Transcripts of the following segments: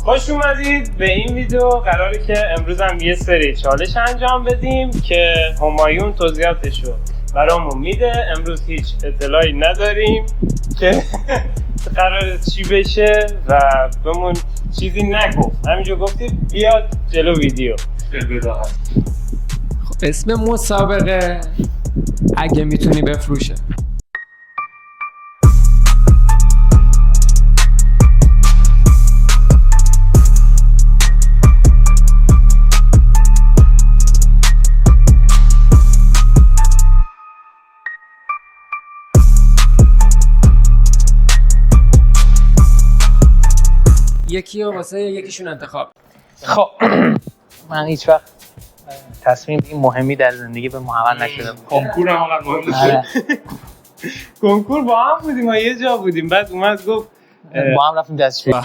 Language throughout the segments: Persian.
خوش اومدید به این ویدیو. قراره که امروز هم یه سری چالش انجام بدیم که همایون توضیحاتشو برامون میده. امروز هیچ اطلاعی نداریم که قراره چی بشه و بهمون چیزی نگفت، همینجا گفتیم بیاد جلو ویدیو. خب اسم مسابقه اگه میتونی بفروشه. یکی رو واسه یکیشون انتخاب. خب من هیچ وقت تصمیم این مهمی در زندگی به محول نشده بود. کنکور هم انقدر مهم نیست. کنکور با هم بودیم و یه جا بودیم، بعد اومد گفت با هم رفتیم دستشویی.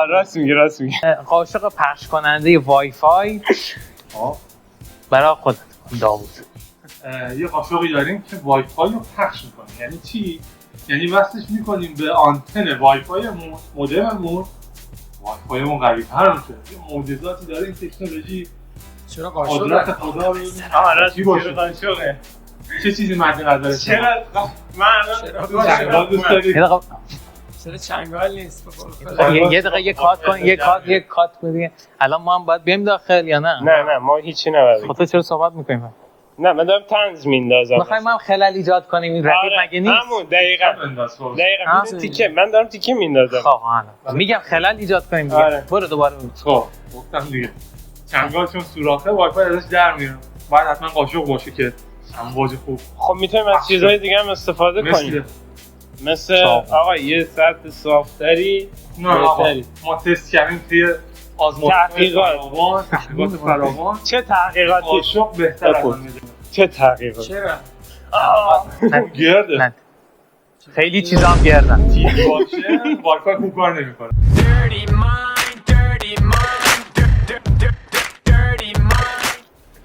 راست میگی. قاشق پخش کننده وای فای برای خودت داوود. یه قاشقی داریم که وای فای رو پخش میکنه. یعنی چی؟ یعنی وصلش میکنیم به آنتن وای فایمون، مودممون. وای فایمون قوی‌تر میشه. یه معجزاتی داره این تکنولوژی. چرا قاشق؟ قدرت خدا رو راست میگی قاشقه. چه چیزی مد نظرت؟ چرا من الان دوست داری؟ چرا چنگال نیست؟ یه دقیقه یه کات بدین. الان ما هم باید بریم داخل یا نه؟ نه ما هیچی نباید. خب تو چرا صحبت میکنیم؟ نه من دارم طنز میندازم. میخوایم هم خلل ایجاد کنیم این رقیب مگه نیست؟ همون دقیقاً تیکه من دارم تیکه میندازم. خب میگم خلل ایجاد کنیم دیگه. برو دوباره. خب گفتم دیگه چنگال چون سوراخه وای فای ازش در میاد. باید حتما قاشق باشه که امواج خوب. خب میتونیم از چیزهای دیگه هم استفاده کنیم. مثل آقا یه سطح صافتری. نه آقا ما تست کردیم توی تحقیقات فراوان. چه تحقیقاتی؟ قاشق بهتر از اون. چه تحقیقاتی؟ چرا؟ گرده. خیلی چیزا هم گردن. تیک باشه وای فای خوب کار نمیکنه.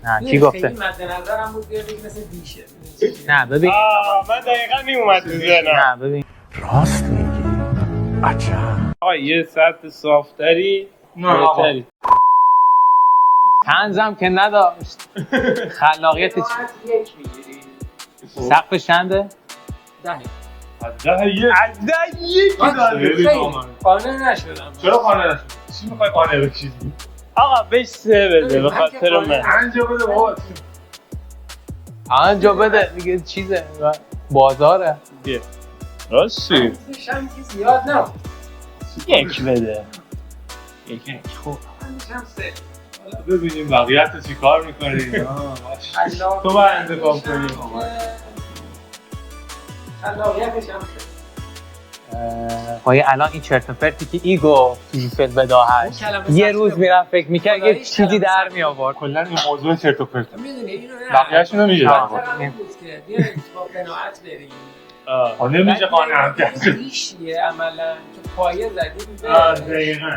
نه کی گفته؟ خیلی مد نظرم بود یه مثل دیشه. نه ببین. من دقیقاً میومد تو ذهنم. نه ببین. راست میگی. عجب. آقا یه سطح صافتری. نه آقا. طنزم که نداشت. خلاقیت یک میگیری. سقفش چنده؟ 10. ده یک داره. قانع نشدم. چرا قانع نشد؟ چی میخوای قانع بشی؟ آقا بهش 3 بده به خاطر من. انجا بده بابا. آنجا بده دیگه چیزه بازاره. راستی شم که زیاد نه. 1 بده. یک خوب. شم 3. ببینیم بقیه تو چی کار میکنی. تو باید انتخاب کنی. خلاقیتش هم 3. پای الان این چرت و پرتی که ایگو فیلم بداهش یه روز میرم فکر میکرد یه چیزی در می آورد. کلا این موضوع چرت و پرت. میدونی اینو بقیه‌اشونو میگه. با قناعت بریم. نمیشه قانع هم کرد. ریشیه عملا که پایه زدی دقیقاً.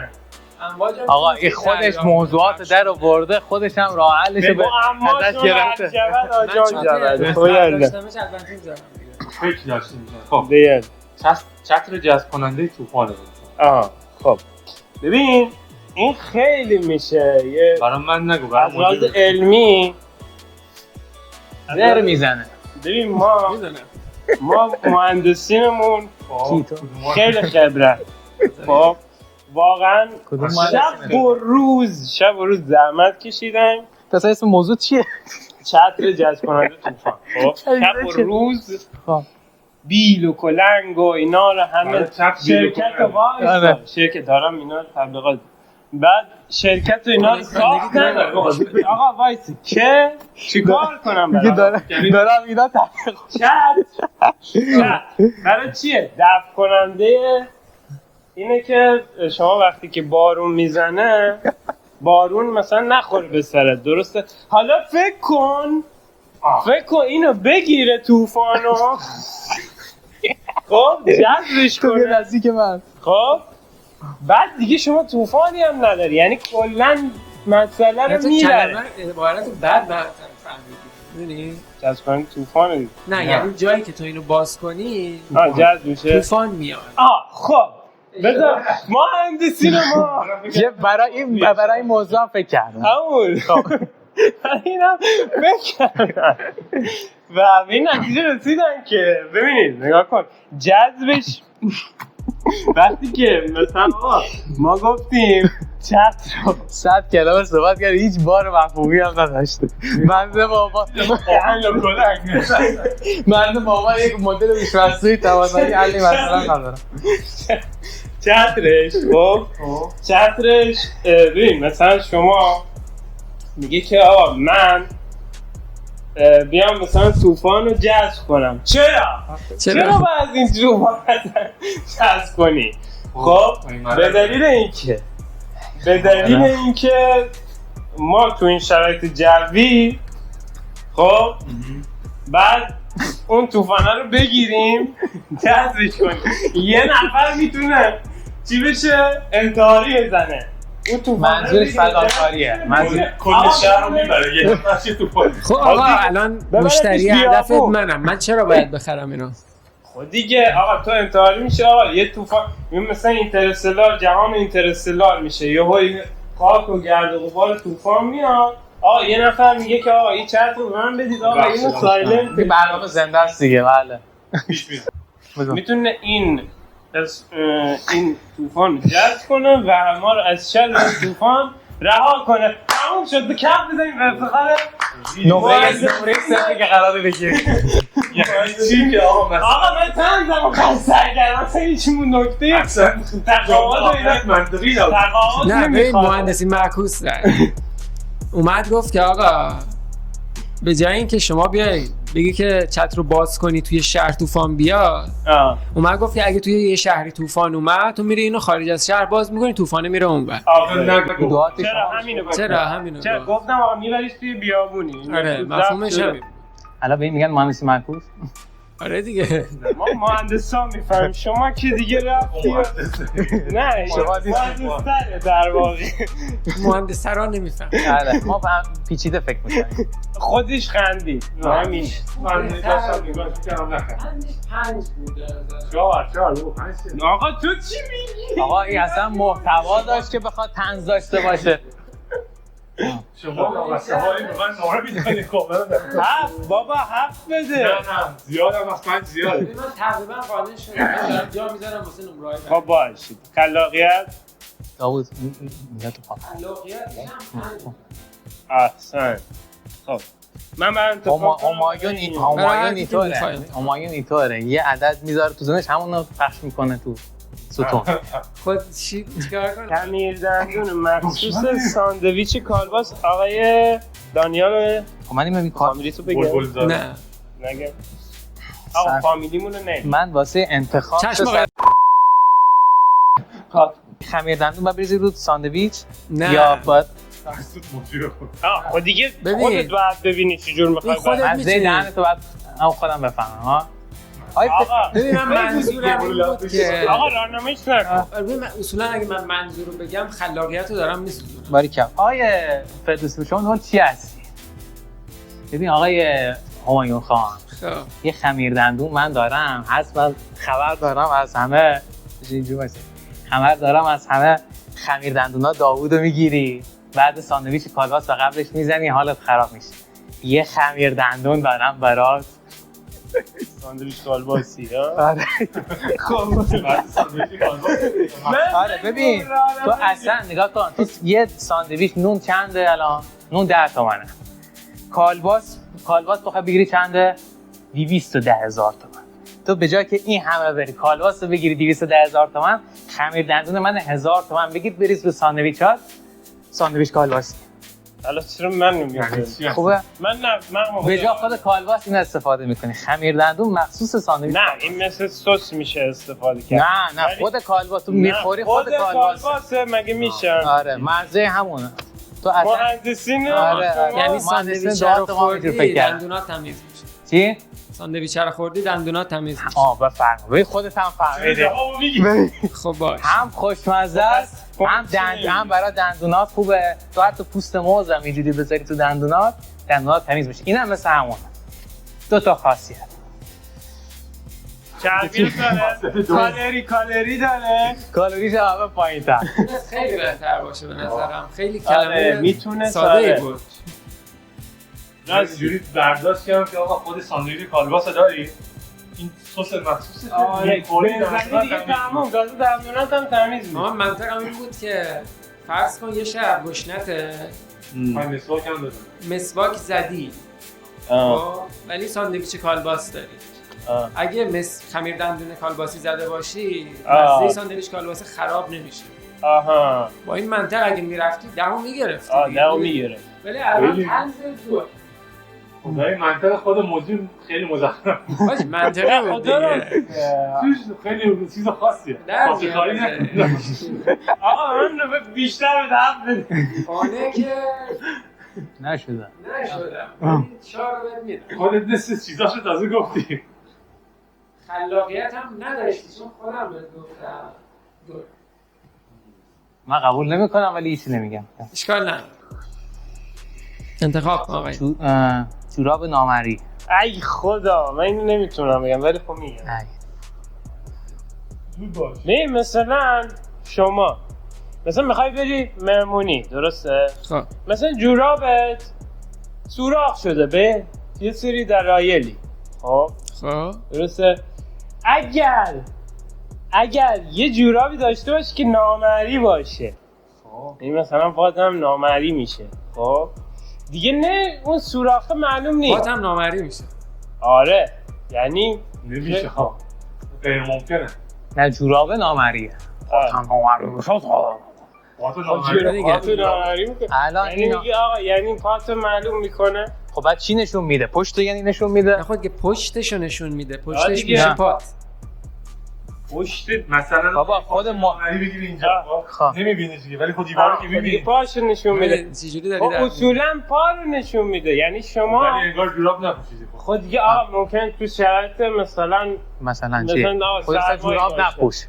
آقا این خودش موضوعات در آورده، خودش هم راه حلشو به ازش گرفته. فکر داشتیم. خب دیگه چتر جذب کننده طوفانه بود. خب ببین این خیلی میشه یه برای من نگو. از لحاظ علمی در میزنه. ببین ما مهندسینمون خیلی خبره. خب واقعا شب و روز زحمت کشیدن. پس اسم موضوع چیه؟ چتر جذب کننده طوفان. خب شب و روز بیل و کلنگ و اینا رو همه شرکت دارم اینا تبلیغات. بعد شرکت و اینا رو ساختن. آقا وایسی که چیکار کنم دارم اینا تبلیغ. برای چیه؟ دفع کننده اینه که شما وقتی که بارون میزنه بارون مثلا نخوره به سرت، درسته؟ حالا فکر کن اینو بگیره طوفانو. خب جذبش کنه نزدیک من. خب بعد دیگه شما طوفانی هم نداری، یعنی کلا مسئله رو میبره. عبارت بعد فهمیدی. می‌دونی؟ جذب کنی طوفان دیگه. نه یعنی جایی که تو اینو باز کنی جذب میشه. طوفان میاد. خب بذار مهندسی رو ما یه برای این موضوع هم فکر کردم. همون اینم فکر کردم و به این نتیجه رسیدن که ببینید نگاه کن جذبش وقتی که مثلا ما گفتیم چت رو 100 کلمه صحبت کرد هیچ بار مفهومی هم نداشته. من بابا یک مدل بیش‌وسوی توانایی حل مثلا ندارم. چترش خب چترش ببین مثلا شما میگه که آقا من بیام مثلا طوفان رو جذب کنم. چرا باید این طوفان جذب کنی؟ خب به دلیل اینکه ما تو این شرایط جوی خب بعد اون طوفانه رو بگیریم جذبش کنیم. یه نفر میتونه چی بشه؟ انتحاری بزنه. منظور فداکاریه. منظور کل شهر رو میبره یه نفر طوفان. خب آقا الان مشتری هدفت منم. من چرا باید بخرم اینو؟ خب دیگه آقا تو انتحاری میشه. آقا یه طوفان مثلا اینترستلار جهان اینترستلار میشه. یهو خاک و گرد و غبار طوفان میاد. آقا یه نفر میگه که آقا این چت رو من بدید. آقا اینو سایلنت. این برنامه زنده است دیگه. بله میتونه این طوفان جذب کنه و ما رو از شر طوفان رها کنه. تموم شد. به کف بزنیم و افتخار نمره صفری که قراره بگیریم. چی که آقا من تنگ زمان خسته کردم. اصلا هیچمون نکته تقاعد منطقی نه ببین مهندسی معکوس اومد گفت که آقا به جای اینکه شما بیای بگی که چت رو باز کنی توی شهر طوفان بیاد اومد گفت که اگه توی یه شهری طوفان اومد تو میری اینو خارج از شهر باز میکنی طوفانه میره اونور. چرا همینو گفتم آقا میبریش توی بیابونی. آره مفهومش همین. الان به این میگن مهندسی معکوس. آره دیگه ما مهندسا میفهمیم. شما که دیگه رفتی نه شما مهندس‌تره در واقع. مهندس‌ها نمیفهم. آره ما پیچیده فکر می‌کنیم. خودش خندید. همین من داشتم نگاه می‌کردم نخند. 5 بوده. آقا تو چی میگی؟ آقا این اصلا محتوا داشت که بخواد طنز داشته باشه. شما این میخواین نمره بیدونی بابا 7 بده. نه زیادم از 5 زیاده. من تقریبا قانع شدم. جا میذارم واسه نمره‌های بعد. خب باشید. خلاقیت داوود میاد تو پاپ. خلاقیت احسن. خب من همایون اینطوره یه عدد میذاره تو زنش همون پخش میکنه تو ستون. خود چیکار کنم؟ خمیر دندون مخصوص ساندویچ کالباس آقای دانیال. خب من این فامیلی تو بگم. نه نگه آقا فامیلیمونو نه. من واسه انتخاب خمیر دندون باید بریزی رو ساندویچ یا باید خب دیگه خودت باید ببینی چه جور می‌خوای. از دهنتو باید خودم بفهمم ها. آقا ببین من منظورم بود که آقا راهنماییش نکن. ببین اصولا اگه من منظور رو بگم خلاقیت رو دارم میسوزونم. باریکم. آقای فردوسی شما نوع چی هستی؟ ببین آقای همایون خان یه خمیر دندون من دارم حتما خبر دارم از همه خمیر دندونا داوودو میگیری بعد ساندویچ کالباس و قبلش میزنی حالت خراب میشه. یه خمیر دندون دارم برات. ساندویچ کالباسی ها؟ آره. آره ببین تو اصلا نگاه کن تو یه ساندویچ نون چنده الان؟ نون 10 تومنه. کالباس بخوای بگیری چنده؟ 210,000 تومن. تو به جای که این همه بری کالباس رو بگیری 210,000 تومن خمیر دندون من 1000 تومن بگیر بریز رو ساندویچات ساندویچ کالباسی. حالا چرا من نمیگم؟ خوبه؟ من به جای خود کالباس این استفاده میکنی. خمیر دندون مخصوص ساندویچ. نه این مثل سس میشه استفاده کرد. نه خود کالباس تو میخوری خود کالباس مگه میشه؟ آره مزه همونه. تو اصلا مهندسی نه. آره. یعنی ساندویچ رو خوردی دندونات تمیز میشه. چی؟ ساندویچ رو خوردی دندونات تمیز میشه. بفرما. ببین خودت هم فهمیدی. خب باش. هم خوشمزه است هم برای دندونات خوبه. تو حتی پوست موز هم اینجوری بذاری تو دندونات دندونات تمیز بشه. اینم مثل همونه. دو تا خاصیت. چربی داره، کالری داره. کالریش همه پایین‌تر. خیلی بهتر باشه به نظرم. خیلی آره، کلمه میتونه ساده بود. اینجوری برداشت کردم که آقا خود ساندویچ کالباس داری؟ این سس مخصوصه. آره، بزنی دیگه تمام. گاز دندونات هم تمیز میشه. اما منطقم این بود که فرض کن یه شب گشنته من مسواک هم دادم. مسواک زدی خب، ولی ساندویچ کالباس داری. اگه خمیر دندون کالباسی زده باشی مزه ساندویچ کالباس خراب نمیشه. آها. با این منطق اگه میرفتی دهو میگرفتی. دهو میگرفت. ولی الان طنز تو. این منطق خود موضوع خیلی مزخرف. باشه منطقه بود دیگه. خیلی چیز خاصیه. خاصی کاری نکنید. آقا من بیشتر به حرف بده. خانه که نشدم. چهار بهت میدم. خودت نصف چیزاشو تازه گفتی. خلاقیت هم نداشتی چون خودم بهت گفتم. من قبول نمی‌کنم ولی هیچی نمیگم. اشکال نداره. انتخاب کن آقای. جوراب نامری. ای خدا من اینو نمیتونم بگم ولی خب میگم. زود باش. ببین مثلا شما مثلا میخوای بری مهمونی درسته؟ خب مثلا جورابت سوراخ شده به یه سری دلایلی. خب درسته؟ اگر یه جورابی داشته باشی که نامری باشه این مثلا پاتم نامری میشه خب دیگه نه اون سوراخه معلوم نیست پاتم نامری میشه. آره یعنی نمیشه ها. غیر ممکنه. نه جوراب نامریه. پاتم نامری میشه. پاتو نامری میکنه. الان یعنی اینا میگه آقا یعنی پاتو معلوم میکنه. خب بعد چی نشون میده؟ پشتو یعنی نشون میده؟ نه خود که پشتشو نشون میده. پشتش دیگه. میشه پات. پشت مثلا بابا خود نامری بگیری اینجا. خب نمیبینی دیگه ولی خود دیوارو که دیگه میبینی. پاشو نشون میده. چجوری داری خب در اصولا پا رو نشون میده یعنی شما ولی انگار جوراب نپوشیدی. خود دیگه آقا ممکن تو شرایط مثلا چی؟ آقا خودت جوراب نپوش.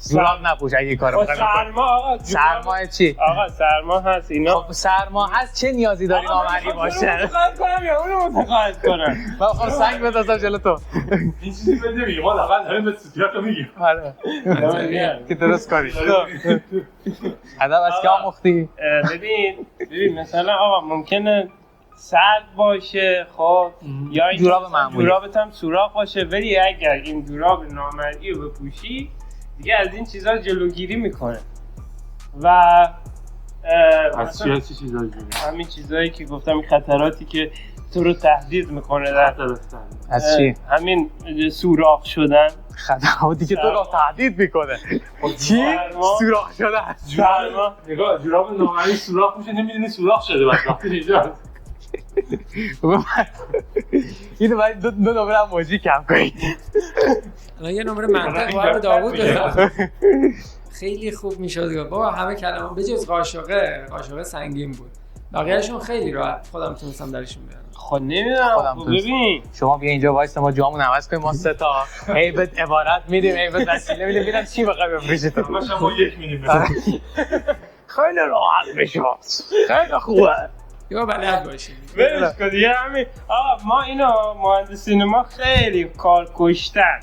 جوراب نپوش اگه کارو می‌کنی. سرما آقا سرما چی؟ آقا سرما هست اینا. خب سرما هست چه نیازی داری نامری باشه؟ متقاعد کنم یا اونو متقاعد کنم. من خب سنگ بندازم جلو تو. این چیزی بهت نمیگه. ما واقعا داریم به سوتیاتو میگیم. آره. که درست کاری. ادب از که آموختی؟ ببین مثلا آقا ممکنه سرد باشه خب یا این جوراب معمولی. جورابت هم سوراخ باشه ولی اگر این جوراب نامرئی رو بپوشی دیگه از این چیزا جلوگیری میکنه و از چی چیزایی همین چیزایی که گفتم این خطراتی که تو رو تهدید میکنه در از چی؟ همین سوراخ شدن خدماتی که تو رو تهدید میکنه. چی؟ سوراخ شده است. نگاه جوراب نامری سوراخ میشه نمیدونی سوراخ شده وقتی اینجا. اینو باید دو نمره هم موجی کم کنید. الان یه نمره منطق باید داوود بدم. خیلی خوب میشد بابا همه کلمه به جز قاشقه سنگین بود. بقیه‌شون خیلی راحت خودم تونستم درشون بیارم. خب نمیدونم ببین شما بیا اینجا وایسا ما جامون عوض کنیم ما سه تا عیبت عبارت میدیم عیبت وسیله میدیم ببینم چی بخوای بفروشی تو. همش ما یک میدیم. خیلی راحت میشه. خیلی خوبه. یا بلد باشی. ولش کن دیگه همین آقا ما اینو مهندسین ما خیلی کار کشتن.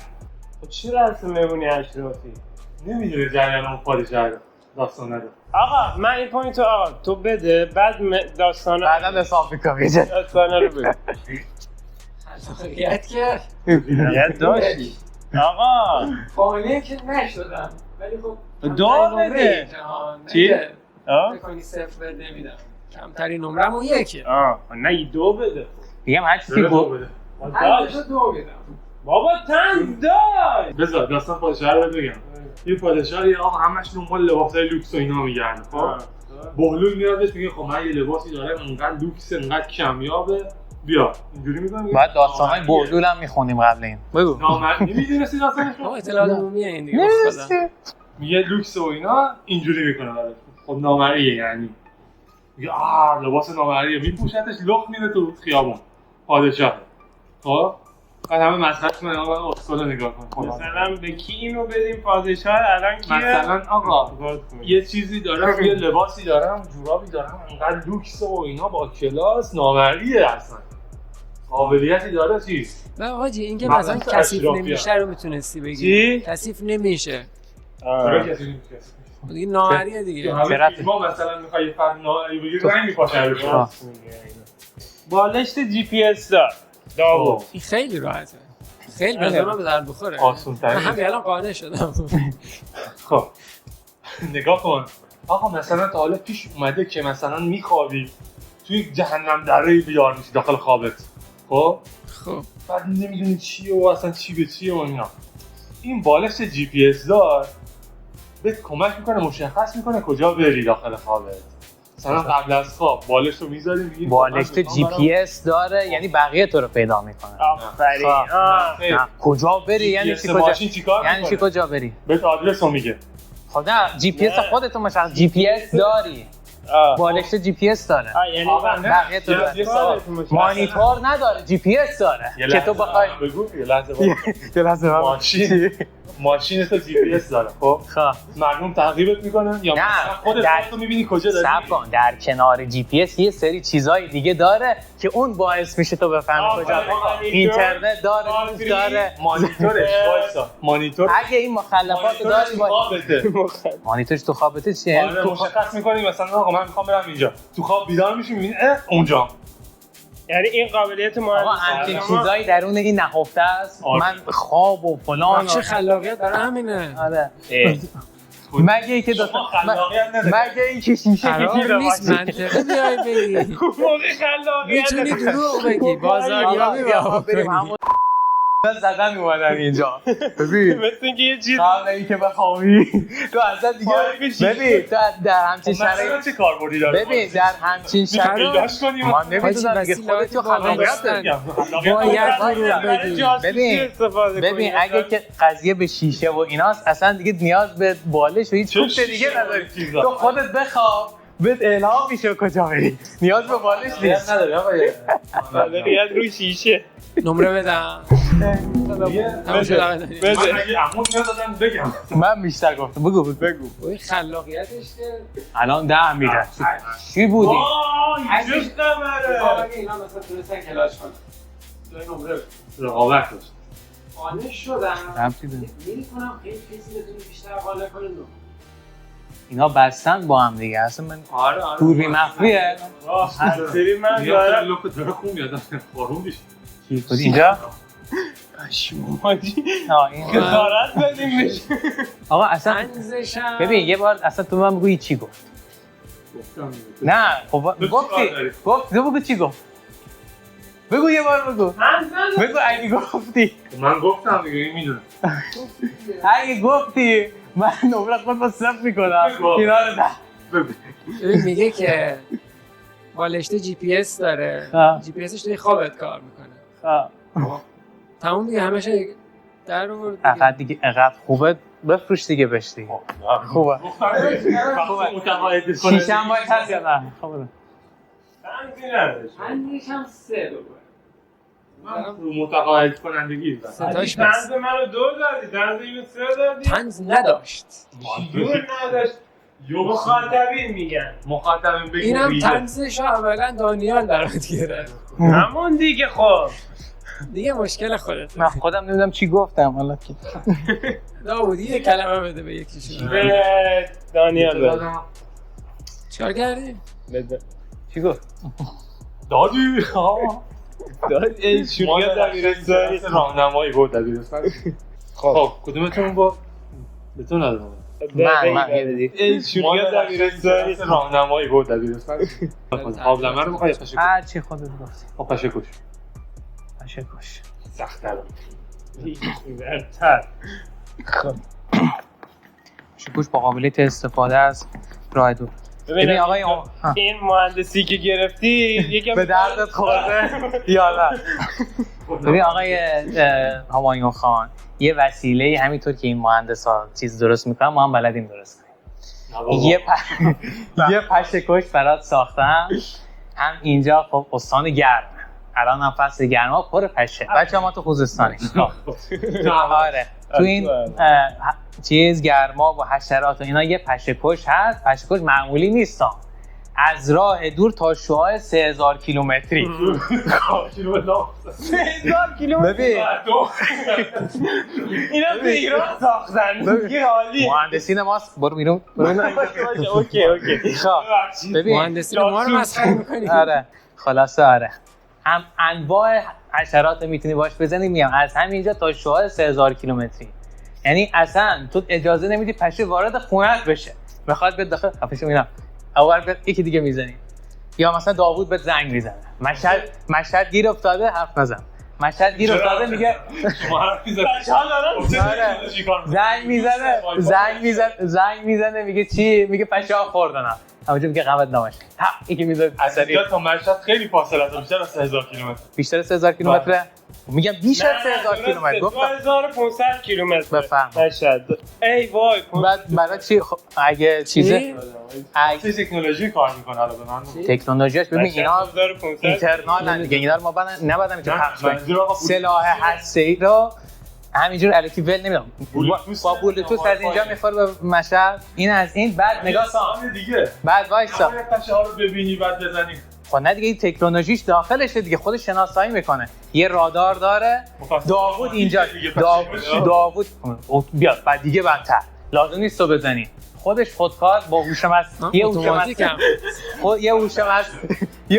چرا اصلا مهمونی اشرافی؟ نمیدونه جریان اون پادشاه داستان نداره. آقا من این پوینتو آقا تو بده بعد داستانا بعدا حساب میکنم داستانا رو بده. خلاقیت که یاد داشتی آقا فامیلی که نشدم ولی خب دو بده چی؟ بکنی صفر بده نمیدم کمترین نمرمون یکه نه دو بده میگم هر چیزی بود دو بدم بابا تن داشت بذار داستان پادشاه رو بگم. یه پادشاهی آقا همش دنبال لباسای لوکس و اینا میگردن خب بهلول میاد بهش میگه خب من یه لباسی دارم انقدر لوکس انقدر کمیابه بیا اینجوری میگم بعد داستانای بهلول هم میخونیم قبل این بگو نمیدونستی داستانش آقا اطلاعات عمومیه این دیگه خدا میگه لوکس و اینا اینجوری میکنه بعد خب نامریه یعنی میگه لباس نامریه میپوشتش لخت میره تو خیابون پادشاه خب بعد همه مسخرهش من آقا اصلا نگاه کن. مثلا به کی اینو بدیم پادشاه الان کیه؟ مثلا آقا یه چیزی دارم، یه لباسی دارم، جورابی دارم، انقدر لوکس و اینا با کلاس نامریه اصلا. قابلیتی داره چیز. نه حاجی این که مثلا کثیف نمیشه رو میتونستی بگی. چی؟ کثیف نمیشه. چرا کسی نمیشه؟ دیگه نامریه دیگه. همه فیلم‌ها مثلا میخوای یه فرد نامری بگی رنگ میپاشه روش. بالشت جی پی اس دار داوود. این خیلی راحته. خیلی به نظر من به درد بخوره. آسان‌تره. من همین الان قانع شدم. خب نگاه کن آقا، مثلا تا حالا پیش اومده که مثلا میخوابی توی جهنم دره بیدار میشی داخل خوابت، خب خب بعد نمیدونی چیه و اصلا چی به چیه و اینا. این بالش جی پی اس دار بهت کمک میکنه، مشخص میکنه کجا بری داخل خوابت. مثلا قبل از خواب بالش رو میذاری میگی بالش جی پی اس داره، یعنی بقیه تو رو پیدا میکنه. آفرین. نه کجا بری یعنی چی؟ کجا ماشین چیکار یعنی چی کجا بری؟ بهت آدرس رو میگه. خب نه جی پی اس خودتون مشخص جی پی اس داری، بالش جی پی اس داره. یعنی بقیه تو داره. مانیتور نداره، جی پی اس داره که تو بخوای بگو یه لحظه ماشین تو جی پی اس داره. خب مردم تعقیبت میکنن یا خودت تو میبینی کجا داری؟ صبر کن، در کنار جی پی اس یه سری چیزای دیگه داره که اون باعث میشه تو بفهمی کجا بری. اینترنت داره، روز داره، مانیتورش وایسا، مانیتور اگه این مخلفات داری مانیتورش تو خوابته چیه؟ تو مشخص میکنی مثلا آقا من میخوام برم اینجا، تو خواب بیدار میشی میبینی اونجا. یعنی این قابلیت آقا همچین چیزایی درون این نهفته است. من خواب و فلان چه خلاقیت برای همینه. آره مگه اینکه مگه اینکه شیشه قرار نیست منطقی بیای بگی. موقع خلاقیت میتونی دروغ بگی، بازاریابی بریم زدن اومدن اینجا. ببین مثل اینکه یه چیز قبل اینکه بخوابی تو اصلا دیگه ببین در همچین شرایطی چه کاربردی داره؟ ببین در همچین شرایطی ما نمیدونم دیگه خودت تو خلاقیت داری. باید ببین اگه که قضیه به شیشه و ایناست اصلا دیگه نیاز به بالش و هیچ کوفت دیگه نداری. تو خودت بخواب بهت الهام میشه کجا بری، نیاز به بالش نیست. نداری آقا خلاقیت روی شیشه. نمره بدم. بگم من بیشتر گفتم. بگو این خلاقیتش که الان 10 میده. چی بودی؟ اینجوش نمره. اینا مثلا تونستن کلاش کنن. این نمره رقابت داشت. قانع شدم. ربطی داره. میری کنم خیلی کسی بتونه بیشتر قانع کنه. اینا بستن با هم دیگه. اصلا من دوربین مخفیه. سری من دارم لوک داره خون میاد خورون میشه. چی بود اینجا؟ ماجی این خسارت بدیم بشه. آقا اصلا ببین یه بار اصلا تو من بگو چی گفت. نه خب گفتی تو بگو چی گفت. بگو یه بار بگو اگه گفتی. من گفتم دیگه میدونم. اگه گفتی من نمره خود با صفر میکنم. اینا رو ببین میگه که بالشته جی پی اس داره. جی پی اسش توی خوابت کار میکنه. تموم دیگه همشه در آورد دیگه. اینقدر خوبه بفروش دیگه بهش دیگه. خوبه. شیشه هم باید هست یا نه؟ خوبه. تنگی نداشت. من یکم 3 من رو متقاعد کنندگی ستاش تنز منو 2 دادی، تنز اینو 3 دادی. تنز نداشت. جور نداشت. مخاطبین میگن. مخاطبین بگو اینم تنزش اولا دانیال برات گرفت. همون دیگه خب. دیگه مشکل خودت. من خودم نمیدونم چی گفتم حالا که داوودی یه کلمه بده به یکیشون. به دانیال بده. چیکار کردی؟ بده. چی گفت؟ دادی این شوخی دبیرستانی راهنمایی بود دبیرستان. خب کدومتون با به تو ندادم. من این شوخی دبیرستانی راهنمایی بود دبیرستان. قابلمه رو می‌خوای پشه هر چی خودت گفتی. خب پشه کش سخت‌تر برتر. شکوش با قابلیت استفاده از راه دور. ببین آقای این مهندسی که گرفتی یکم به دردت خورده یا نه؟ ببین آقای همایون خان یه وسیله همینطور که این مهندسا چیز درست میکنن ما هم بلدیم درست کنیم. یه پشت کش برات ساختم. هم اینجا خب استان گرم الان هم فصل گرما پر پشه. بچه ما تو خوزستانی. آره. تو این چیز گرما و حشرات و اینا یه پشه‌کش هست. پشه‌کش معمولی نیست. از راه دور تا شعاع 3000 کیلومتری. 3000 کیلومتر. ببین اینا تو ایران ساختن. دیگه عالیه. مهندسین ماست. برو بیرون. اوکی. ببین مهندسین ما رو مسخره می‌کنی. آره خلاصه آره هم انواع حشرات میتونی باش بزنی. میام از همینجا تا شعاع 3000 کیلومتری. یعنی اصلا تو اجازه نمیدی پشه وارد خونت بشه. میخواد به داخل خفش مینا اول به یکی دیگه میزنی. یا مثلا داوود به زنگ میزنه. مشهد گیر افتاده حرف نزن. مشهد گیر افتاده میگه زنگ میزنه میگه چی؟ میگه پشه ها خوردن. همونجا میگه غمت نماشه. یکی میذاره از اینجا تا مشهد خیلی فاصله است. بیشتر از 3000 کیلومتر. بیشتر از 3000 کیلومتره؟ میگم بیش از 3000 کیلومتر. گفتم 2500 کیلومتر. بفهم. مشهد. ای وای. بعد برای چی اگه چیزه چه تکنولوژی کار میکنه حالا به من؟ تکنولوژیش ببین اینا 2500 اینترنال دیگه. اینا رو ما نباید اینجا پخش کنیم. سلاح هسته‌ای رو همینجور الکی ول نمیدم. با بلوتوث از اینجا میخوره به مشهد. این از این بعد نگاه کن دیگه. بعد وایسا پشه ها رو ببینی بعد بزنی. خب نه دیگه این تکنولوژیش داخلشه دیگه. خودش شناسایی میکنه. یه رادار داره. داوود اینجا داوود بیاد بعد دیگه بدتر لازم نیست تو بزنی. خودش خودکار با هوش مصنوعی یه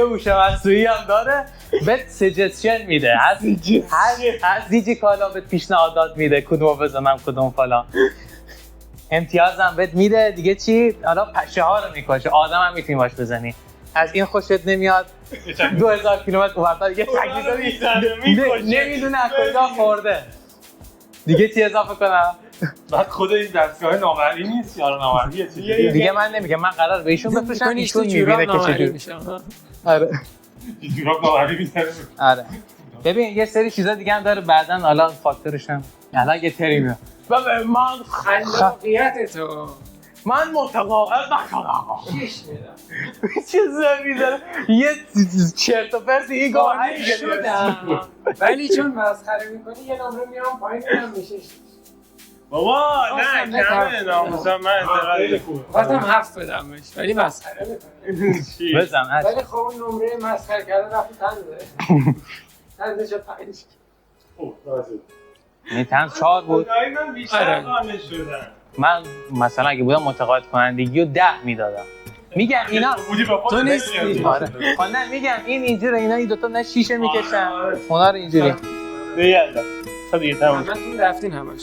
هوش مصنوعی هم داره. بهت سجستشن میده. از دیجی کالا بهت پیشنهادات میده کدومو بزنم کدوم فلان. امتیازم بهت میده دیگه. چی حالا پشه ها رو میکشه. آدم هم میتونی باش بزنی. از این خوشت نمیاد 2000 کیلومتر اونورتر یه نمیدونه از کجا خورده. دیگه چی اضافه کنم؟ بعد خود این دستگاه نامرئی نیست یا نامرئی چیزی دیگه من نمیگم. من قرار به ایشون بفرستم ایشون میبینه که چجوری. آره جوراب نامرئی میذاره. آره ببین یه سری چیزا دیگه هم داره بعداً حالا فاکتورش هم الان یه تریمه. ببین من خلاقیت تو من متقاعد نکنم. چیزا میذاره یه چرت و پرت ایگو شدم. ولی چون مسخره میکنی یه نمره میام پایین هم میشه. بابا نه کمه ناموسم من اعتراض خواستم حرف بدم بهش ولی مسخره میکنی. بزن ولی خب اون نمره مسخره کردن رفت تنده شد 5. این تنز 4 بود. من بیشتر قانع شدم. من مثلا اگه بودم متقاعد کنندگی رو 10 میدادم. میگم اینا تو نیستی. آره نه میگم این اینجوری اینا این دوتا نه شیشه میکشن اونا رو اینجوری دیگه تا دیگه تمام. همتون رفتین همش.